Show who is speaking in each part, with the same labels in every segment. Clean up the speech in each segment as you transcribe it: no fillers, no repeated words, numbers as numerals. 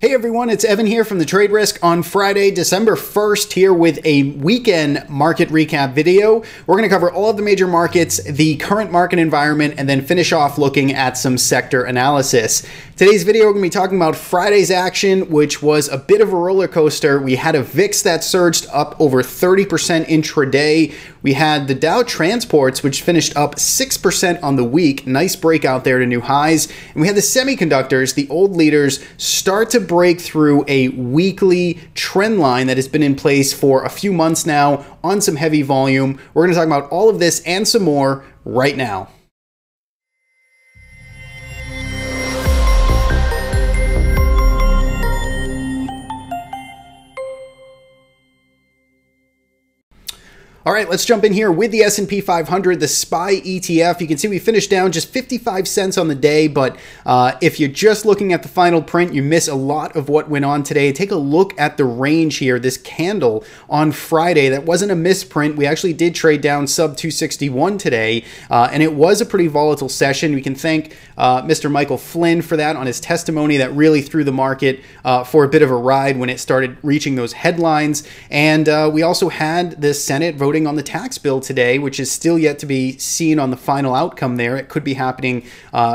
Speaker 1: Hey everyone, it's Evan here from the Trade Risk on Friday, December 1st, here with a weekend market recap video. We're going to cover all of the major markets, the current market environment, and then finish off looking at some sector analysis. Today's video, we're going to be talking about Friday's action, which was a bit of a roller coaster. We had a VIX that surged up over 30% intraday. We had the Dow Transports, which finished up 6% on the week. Nice breakout there to new highs. And we had the semiconductors, the old leaders, start to break through a weekly trend line that has been in place for a few months now on some heavy volume. We're going to talk about all of this and some more right now. All right, let's jump in here with the S&P 500, the SPY ETF. You can see we finished down just 55 cents on the day, but if you're just looking at the final print, you miss a lot of what went on today. Take a look at the range here, this candle on Friday. That wasn't a misprint. We actually did trade down sub 261 today, and it was a pretty volatile session. We can thank Mr. Michael Flynn for that on his testimony that really threw the market for a bit of a ride when it started reaching those headlines. And we also had the Senate voting on the tax bill today, which is still yet to be seen on the final outcome there. It could be happening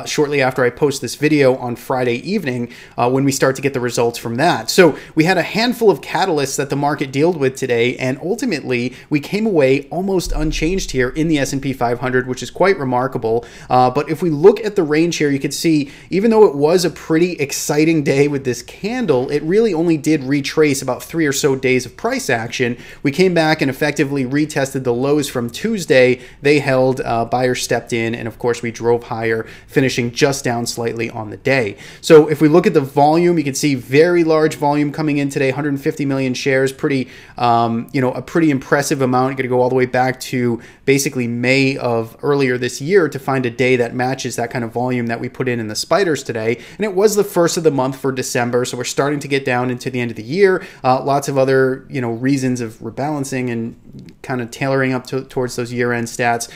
Speaker 1: shortly after I post this video on Friday evening when we start to get the results from that. So we had a handful of catalysts that the market dealt with today, and ultimately we came away almost unchanged here in the S&P 500, which is quite remarkable. But if we look at the range here, you can see even though it was a pretty exciting day with this candle, it really only did retrace about 3 or so days of price action. We came back and effectively retested the lows from Tuesday. They held, buyers stepped in, and of course we drove higher, finishing just down slightly on the day. So if we look at the volume, you can see very large volume coming in today, 150 million shares, pretty, a pretty impressive amount. You're going to go all the way back to basically May of earlier this year to find a day that matches that kind of volume that we put in the spiders today. And it was the first of the month for December, so we're starting to get down into the end of the year. Lots of other, reasons of rebalancing and kind of tailoring up towards those year-end stats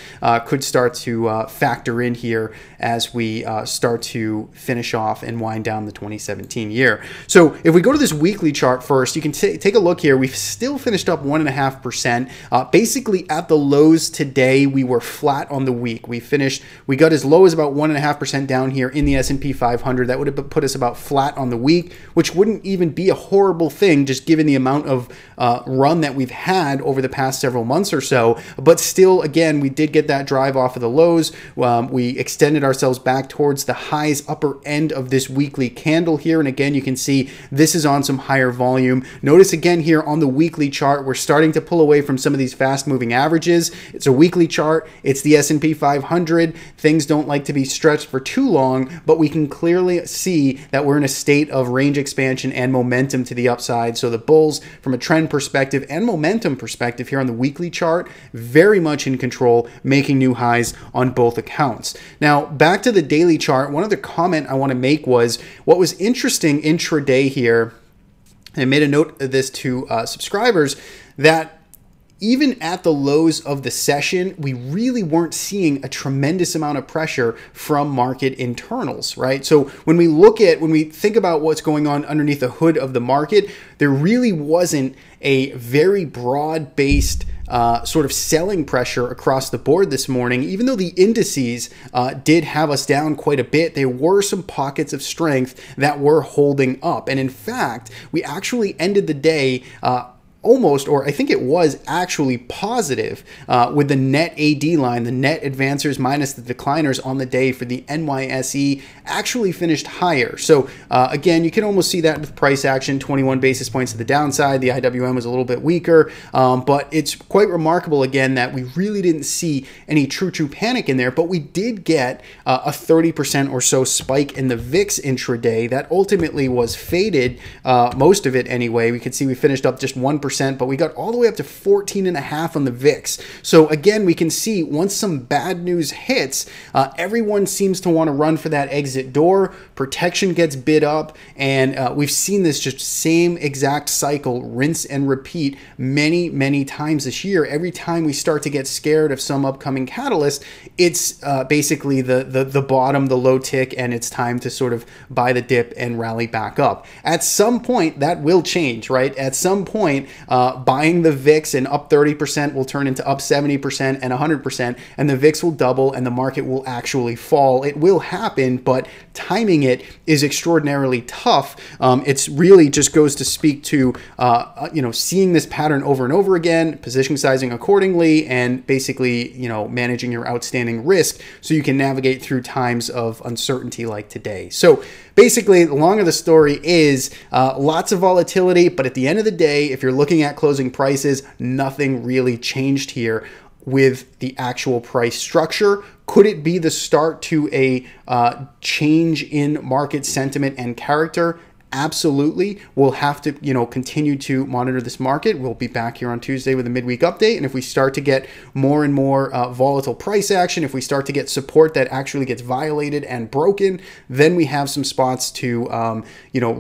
Speaker 1: could start to factor in here as we start to finish off and wind down the 2017 year. So if we go to this weekly chart first, you can take a look here. We've still finished up 1.5%. Basically at the lows today, we were flat on the week. We got as low as about 1.5% down here in the S&P 500. That would have put us about flat on the week, which wouldn't even be a horrible thing just given the amount of run that we've had over the past several months or so. But still, again, we did get that drive off of the lows. We extended ourselves back towards the highs upper end of this weekly candle here. And again, you can see this is on some higher volume. Notice again here on the weekly chart, we're starting to pull away from some of these fast moving averages. It's a weekly chart. It's the S&P 500. Things don't like to be stretched for too long, but we can clearly see that we're in a state of range expansion and momentum to the upside. So the bulls from a trend perspective and momentum perspective here on the weekly chart, very much in control, making new highs on both accounts. Now, back to the daily chart, one other comment I want to make was what was interesting intraday here, and I made a note of this to subscribers, that even at the lows of the session, we really weren't seeing a tremendous amount of pressure from market internals, right? So when we think about what's going on underneath the hood of the market, there really wasn't a very broad-based sort of selling pressure across the board this morning. Even though the indices did have us down quite a bit, there were some pockets of strength that were holding up. And in fact, we actually ended the day almost, or I think it was actually positive with the net AD line, the net advancers minus the decliners on the day for the NYSE actually finished higher. So again, you can almost see that with price action, 21 basis points to the downside. The IWM was a little bit weaker, but it's quite remarkable again that we really didn't see any true panic in there, but we did get a 30% or so spike in the VIX intraday that ultimately was faded, most of it anyway. We could see we finished up just 1% 13%, but we got all the way up to 14.5 on the VIX. So again, we can see once some bad news hits, everyone seems to want to run for that exit door. Protection gets bid up, and we've seen this just same exact cycle rinse and repeat many times this year. Every time we start to get scared of some upcoming catalyst, it's basically the bottom, the low tick, and it's time to sort of buy the dip and rally back up. At some point, that will change, right? At some point, buying the VIX and up 30% will turn into up 70% and 100%, and the VIX will double and the market will actually fall. It will happen, but timing it is extraordinarily tough. It's really just goes to speak to seeing this pattern over and over again, position sizing accordingly, and basically managing your outstanding risk so you can navigate through times of uncertainty like today. So basically, the long of the story is lots of volatility, but at the end of the day, if you're looking at closing prices, nothing really changed here with the actual price structure. Could it be the start to a change in market sentiment and character? Absolutely. We'll have to, continue to monitor this market. We'll be back here on Tuesday with a midweek update. And if we start to get more and more volatile price action, if we start to get support that actually gets violated and broken, then we have some spots to,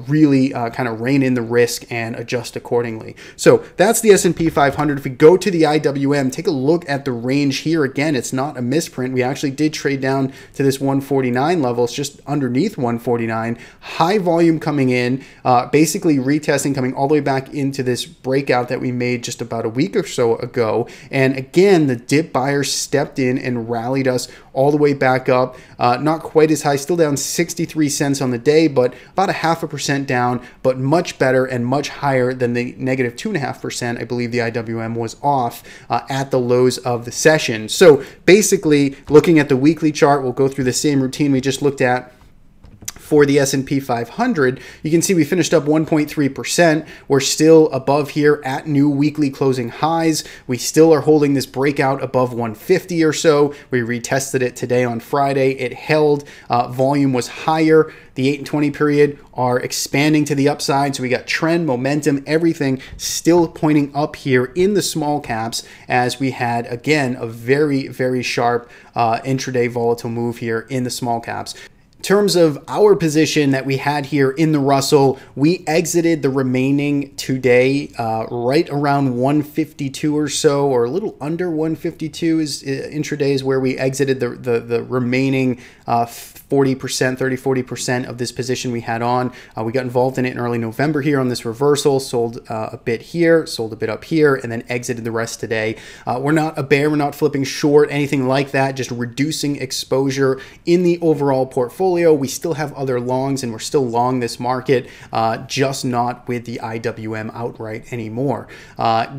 Speaker 1: really kind of rein in the risk and adjust accordingly. So that's the S&P 500. If we go to the IWM, take a look at the range here. Again, it's not a misprint. We actually did trade down to this 149 level. It's just underneath 149. High volume coming in. Basically retesting, coming all the way back into this breakout that we made just about a week or so ago. And again, the dip buyers stepped in and rallied us all the way back up. Not quite as high, still down 63 cents on the day, but about 0.5% down, but much better and much higher than the negative 2.5% I believe the IWM was off at the lows of the session. So basically, looking at the weekly chart, we'll go through the same routine we just looked at for the S&P 500, you can see we finished up 1.3%. We're still above here at new weekly closing highs. We still are holding this breakout above 150 or so. We retested it today on Friday. It held. Volume was higher. The 8 and 20 period are expanding to the upside. So we got trend, momentum, everything still pointing up here in the small caps as we had, again, a very sharp intraday volatile move here in the small caps. In terms of our position that we had here in the Russell, we exited the remaining today right around 152 or so, or a little under 152 is intraday is where we exited the remaining 40% of this position we had on. We got involved in it in early November here on this reversal, sold a bit here, sold a bit up here, and then exited the rest today. We're not a bear, we're not flipping short, anything like that, just reducing exposure in the overall portfolio. We still have other longs and we're still long this market, just not with the IWM outright anymore.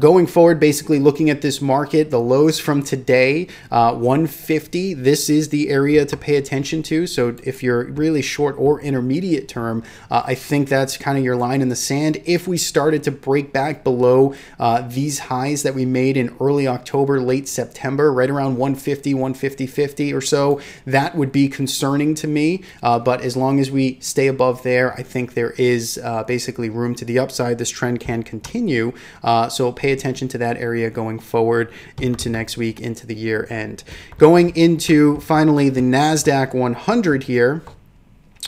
Speaker 1: Going forward, basically looking at this market, the lows from today, 150, this is the area to pay attention to. So if you're really short or intermediate term, I think that's kind of your line in the sand. If we started to break back below these highs that we made in early October, late September, right around 150, 150.50 or so, that would be concerning to me. But as long as we stay above there, I think there is basically room to the upside. This trend can continue. So pay attention to that area going forward into next week, into the year end. Going into finally the NASDAQ 100 here.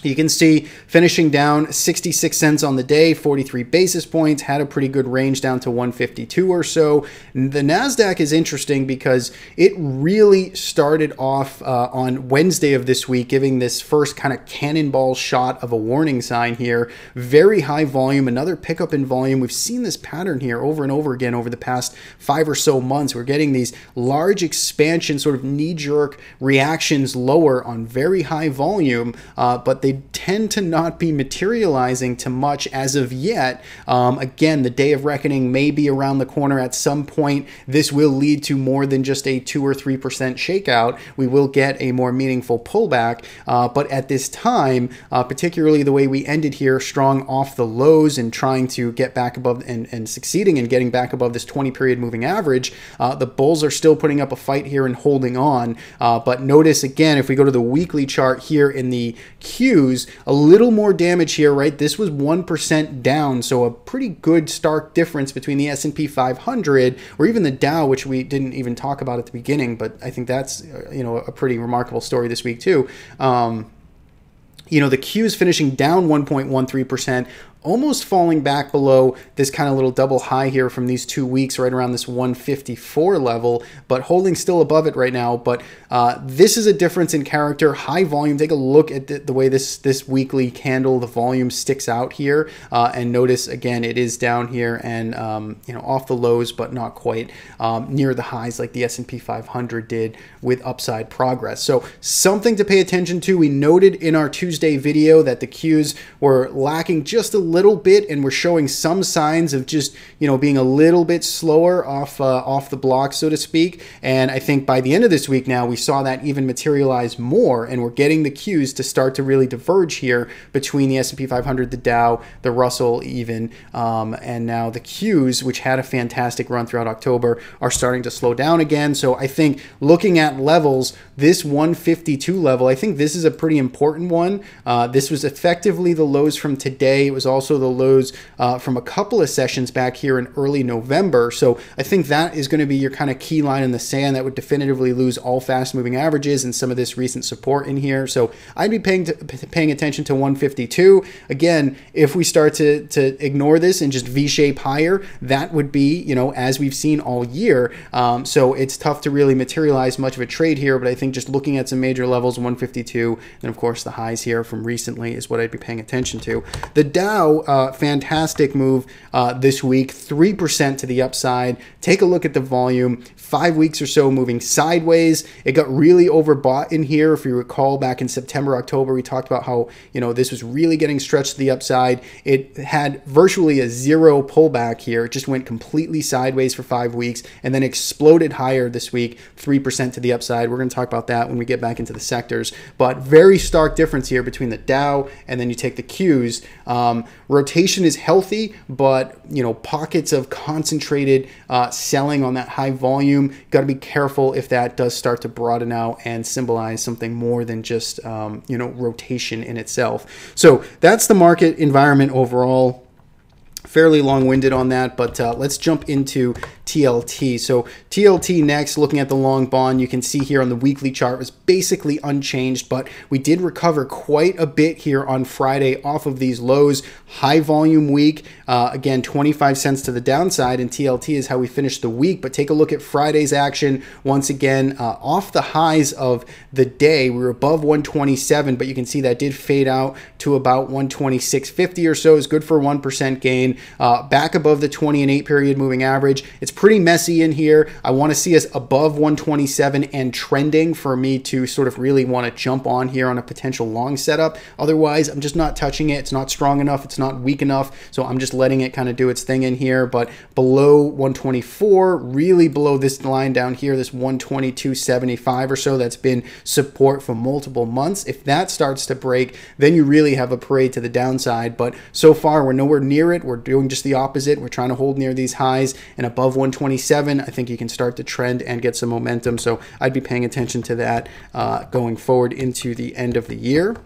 Speaker 1: You can see finishing down 66 cents on the day, 43 basis points, had a pretty good range down to 152 or so. The NASDAQ is interesting because it really started off on Wednesday of this week, giving this first kind of cannonball shot of a warning sign here. Very high volume, another pickup in volume. We've seen this pattern here over and over again over the past 5 or so months. We're getting these large expansion, sort of knee-jerk reactions lower on very high volume, but they tend to not be materializing to much as of yet. Again, the day of reckoning may be around the corner at some point. This will lead to more than just a 2 or 3% shakeout. We will get a more meaningful pullback, but at this time, particularly the way we ended here, strong off the lows and trying to get back above and succeeding in getting back above this 20 period moving average, the bulls are still putting up a fight here and holding on. But notice again, if we go to the weekly chart here in the Q, Qs, a little more damage here, right? This was 1% down, so a pretty good stark difference between the S&P 500 or even the Dow, which we didn't even talk about at the beginning, but I think that's, you know, a pretty remarkable story this week too. You know, the Qs finishing down 1.13%, almost falling back below this kind of little double high here from these 2 weeks, right around this 154 level, but holding still above it right now. But this is a difference in character, high volume. Take a look at the way this weekly candle, the volume sticks out here, and notice again it is down here and you know, off the lows, but not quite near the highs like the S&P 500 did with upside progress. So something to pay attention to. We noted in our Tuesday video that the Qs were lacking just a little bit, and we're showing some signs of just, you know, being a little bit slower off the block, so to speak. And I think by the end of this week now, we saw that even materialize more, and we're getting the Qs to start to really diverge here between the S&P 500, the Dow, the Russell even, and now the Qs, which had a fantastic run throughout October, are starting to slow down again. So I think looking at levels, this 152 level, I think this is a pretty important one. This was effectively the lows from today. It was also the lows from a couple of sessions back here in early November. So I think that is going to be your kind of key line in the sand that would definitively lose all fast moving averages and some of this recent support in here. So I'd be paying attention to 152. Again, if we start to ignore this and just V-shape higher, that would be, you know, as we've seen all year. So it's tough to really materialize much of a trade here, but I think just looking at some major levels, 152, and of course the highs here from recently is what I'd be paying attention to. The Dow, fantastic move this week, 3% to the upside. Take a look at the volume. 5 weeks or so moving sideways. It got really overbought in here. If you recall, back in September, October, we talked about how, you know, this was really getting stretched to the upside. It had virtually a zero pullback here. It just went completely sideways for 5 weeks and then exploded higher this week, 3% to the upside. We're going to talk about that when we get back into the sectors, but very stark difference here between the Dow and then you take the Qs. Rotation is healthy, but, you know, pockets of concentrated selling on that high volume. Got to be careful if that does start to broaden out and symbolize something more than just, you know, rotation in itself. So that's the market environment overall. Fairly long-winded on that, but let's jump into TLT. So TLT next, looking at the long bond, you can see here on the weekly chart was basically unchanged, but we did recover quite a bit here on Friday off of these lows. High volume week, again, 25 cents to the downside, and TLT is how we finished the week. But take a look at Friday's action. Once again, off the highs of the day, we were above 127, but you can see that did fade out to about 126.50 or so. Is good for a 1% gain. Back above the 20 and 8 period moving average. It's pretty messy in here. I want to see us above 127 and trending for me to sort of really want to jump on here on a potential long setup. Otherwise, I'm just not touching it. It's not strong enough. It's not weak enough. So I'm just letting it kind of do its thing in here. But below 124, really below this line down here, this 122.75 or so, that's been support for multiple months. If that starts to break, then you really have a parade to the downside. But so far, we're nowhere near it. We're doing just the opposite. We're trying to hold near these highs, and above 127, I think you can start to trend and get some momentum. So I'd be paying attention to that going forward into the end of the year.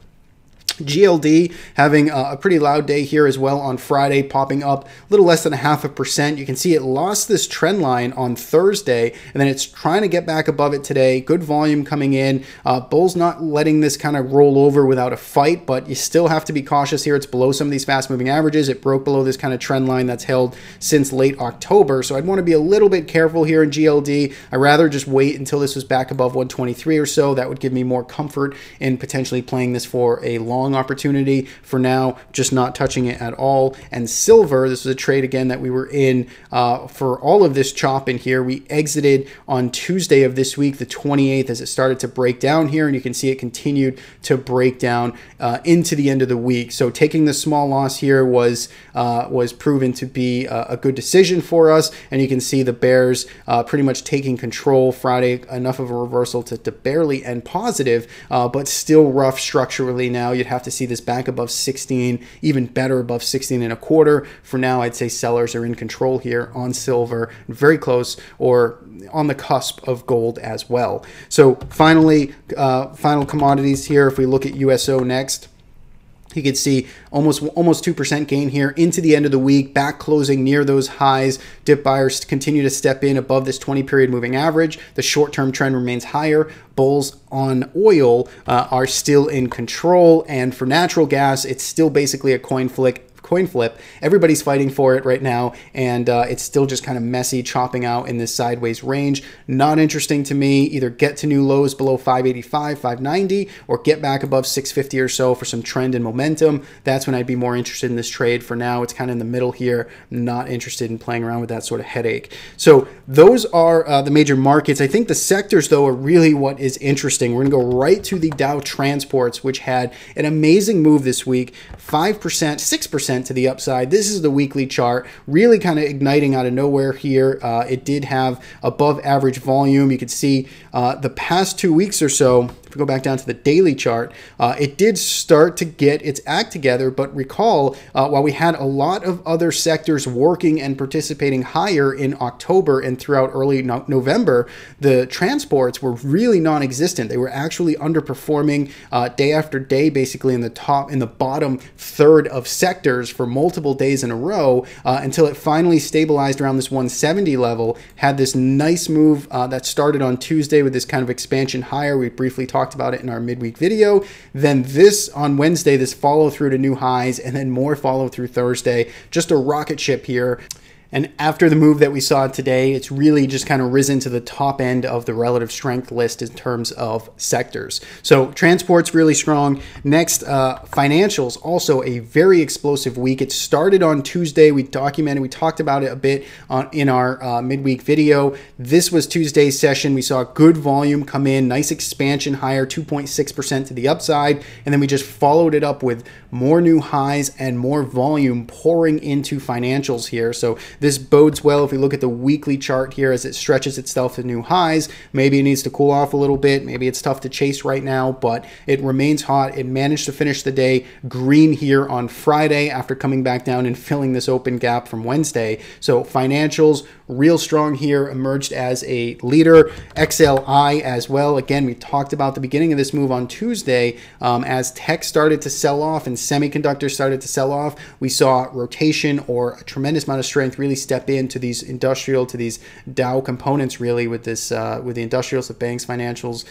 Speaker 1: GLD having a pretty loud day here as well on Friday, popping up a little less than 0.5%. You can see it lost this trend line on Thursday, and then it's trying to get back above it today. Good volume coming in. Bulls not letting this kind of roll over without a fight, but you still have to be cautious here. It's below some of these fast-moving averages. It broke below this kind of trend line that's held since late October, so I'd want to be a little bit careful here in GLD. I'd rather just wait until this was back above 123 or so. That would give me more comfort in potentially playing this for a long opportunity. For now, just not touching it at all. And silver, this was a trade again that we were in for all of this chop in here. We exited on Tuesday of this week, the 28th, as it started to break down here, and you can see it continued to break down into the end of the week. So taking the small loss here was proven to be a good decision for us, and you can see the bears pretty much taking control Friday, enough of a reversal to barely end positive, but still rough structurally. Now you'd have to see this back above 16, even better above 16 and a quarter. For now, I'd say sellers are in control here on silver, very close or on the cusp of gold as well. So finally, final commodities here. If we look at USO next, You can see almost 2% gain here into the end of the week, back closing near those highs. Dip buyers continue to step in above this 20-period moving average. The short-term trend remains higher. Bulls on oil are still in control. And for natural gas, it's still basically a coin flip. Everybody's fighting for it right now, and it's still just kind of messy, chopping out in this sideways range. Not interesting to me. Either get to new lows below 585, 590, or get back above 650 or so for some trend and momentum. That's when I'd be more interested in this trade. For now, it's kind of in the middle here. Not interested in playing around with that sort of headache. So those are the major markets. I think the sectors, though, are really what is interesting. We're going to go right to the Dow Transports, which had an amazing move this week, 5%, 6% to the upside. This is the weekly chart, really kind of igniting out of nowhere here. It did have above average volume. You can see the past 2 weeks or so, if we go back down to the daily chart, it did start to get its act together, but recall, while we had a lot of other sectors working and participating higher in October and throughout early November, the transports were really non-existent. They were actually underperforming day after day, basically in the bottom third of sectors for multiple days in a row, until it finally stabilized around this 170 level, had this nice move that started on Tuesday with this kind of expansion higher. We briefly talked about it in our midweek video. Then this on Wednesday, this follow through to new highs, and then more follow through Thursday. Just a rocket ship here. And after the move that we saw today, it's really just kind of risen to the top end of the relative strength list in terms of sectors. So transport's really strong. Next, financials, also a very explosive week. It started on Tuesday. We talked about it a bit in our midweek video. This was Tuesday's session. We saw good volume come in, nice expansion higher, 2.6% to the upside. And then we just followed it up with more new highs and more volume pouring into financials here. So this bodes well if we look at the weekly chart here as it stretches itself to new highs. Maybe it needs to cool off a little bit. Maybe it's tough to chase right now, but it remains hot. It managed to finish the day green here on Friday after coming back down and filling this open gap from Wednesday. So financials, real strong here, emerged as a leader. XLI as well. Again, we talked about the beginning of this move on Tuesday as tech started to sell off and semiconductors started to sell off. We saw rotation or a tremendous amount of strength really step into these industrial, to these Dow components really with this, with the industrials, the banks, financials,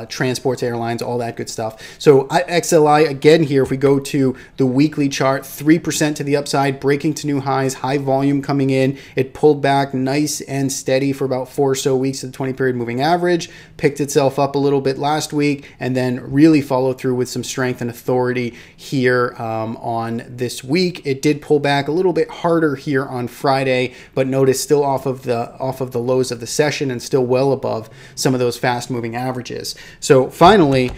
Speaker 1: transports, airlines, all that good stuff. So XLI, again here, if we go to the weekly chart, 3% to the upside, breaking to new highs, high volume coming in. It pulled back nice and steady for about 4 or so weeks of the 20-period moving average, picked itself up a little bit last week, and then really followed through with some strength and authority here on this week. It did pull back a little bit harder here on Friday, but notice still off of the lows of the session and still well above some of those fast moving averages. So finally,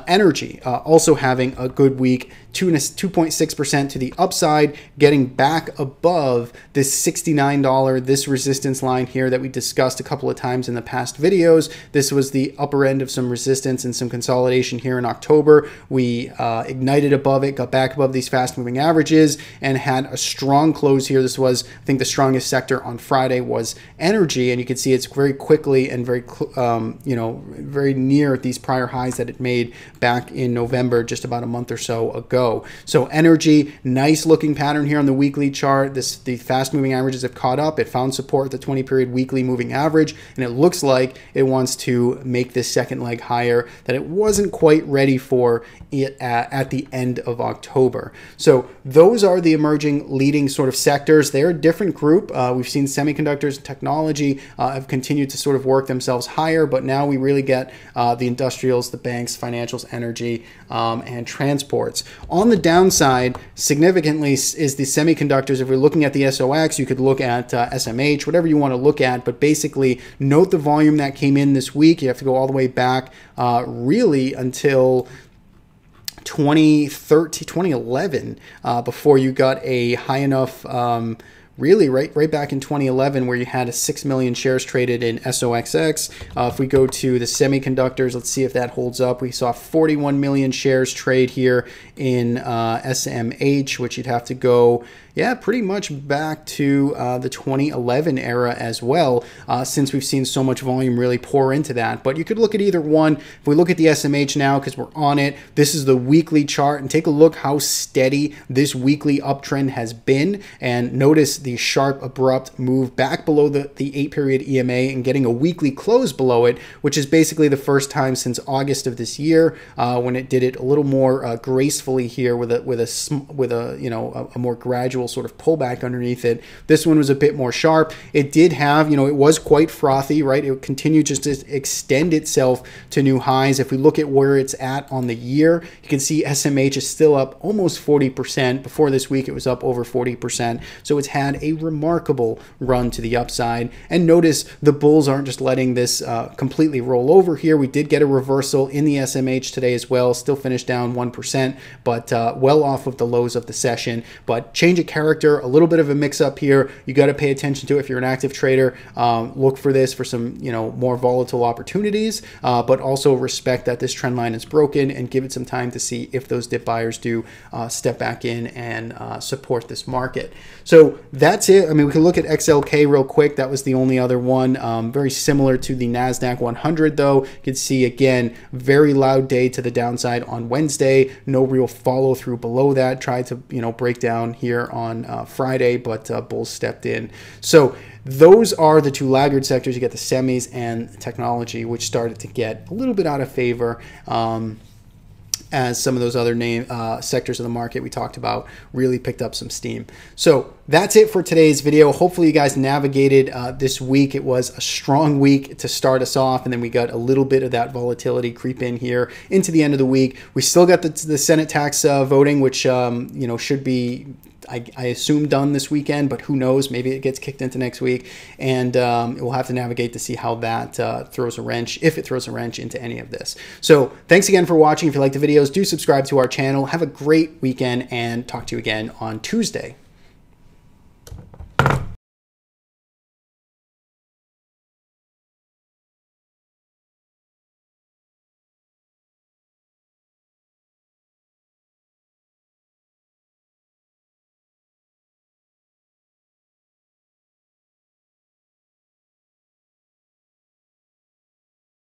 Speaker 1: energy also having a good week, 2.6% to the upside, getting back above this $69, this resistance line here that we discussed a couple of times in the past videos. This was the upper end of some resistance and some consolidation here in October. We ignited above it, got back above these fast moving averages, and had a strong close here. This was, I think, the strongest sector on Friday was energy, and you can see it's very quickly and very, very near these prior highs that it made back in November, just about a month or so ago. So energy, nice looking pattern here on the weekly chart. The fast moving averages have caught up. It found support at the 20-period weekly moving average, and it looks like it wants to make this second leg higher that it wasn't quite ready for it at the end of October. So those are the emerging leading sort of sectors. They're a different group. We've seen semiconductors and technology have continued to sort of work themselves higher, but now we really get the industrials, the banks, financials, energy, and transports. On the downside, significantly, is the semiconductors. If we're looking at the SOX, you could look at SMH, whatever you want to look at, but basically note the volume that came in this week. You have to go all the way back really until 2013, 2011 before you got a high enough really right back in 2011 where you had a 6 million shares traded in SOXX. If we go to the semiconductors, let's see if that holds up. We saw 41 million shares trade here in SMH, which you'd have to go Yeah, pretty much back to the 2011 era as well, since we've seen so much volume really pour into that. But you could look at either one. If we look at the SMH now, because we're on it, this is the weekly chart, and take a look how steady this weekly uptrend has been. And notice the sharp, abrupt move back below the 8-period EMA and getting a weekly close below it, which is basically the first time since August of this year, when it did it a little more gracefully here with a you know, a more gradual sort of pullback underneath it. This one was a bit more sharp. It did have, you know, it was quite frothy, right? It continued just to extend itself to new highs. If we look at where it's at on the year, you can see SMH is still up almost 40%. Before this week, it was up over 40%. So it's had a remarkable run to the upside. And notice the bulls aren't just letting this completely roll over here. We did get a reversal in the SMH today as well. Still finished down 1%, but well off of the lows of the session. But change of character, a little bit of a mix up here. You got to pay attention to it if you're an active trader. Look for this for some, you know, more volatile opportunities, but also respect that this trend line is broken and give it some time to see if those dip buyers do step back in and support this market. So that's it. I mean, we can look at XLK real quick. That was the only other one. Very similar to the NASDAQ 100 though. You can see again, very loud day to the downside on Wednesday. No real follow through below that. Tried to, you know, break down here on Friday, but bulls stepped in. So those are the two laggard sectors. You get the semis and technology, which started to get a little bit out of favor as some of those other sectors of the market we talked about really picked up some steam. So that's it for today's video. Hopefully you guys navigated this week. It was a strong week to start us off, and then we got a little bit of that volatility creep in here into the end of the week. We still got the Senate tax voting, which you know, should be, I assume, done this weekend, but who knows? Maybe it gets kicked into next week, and we'll have to navigate to see how that throws a wrench, if it throws a wrench into any of this. So thanks again for watching. If you like the videos, do subscribe to our channel. Have a great weekend, and talk to you again on Tuesday.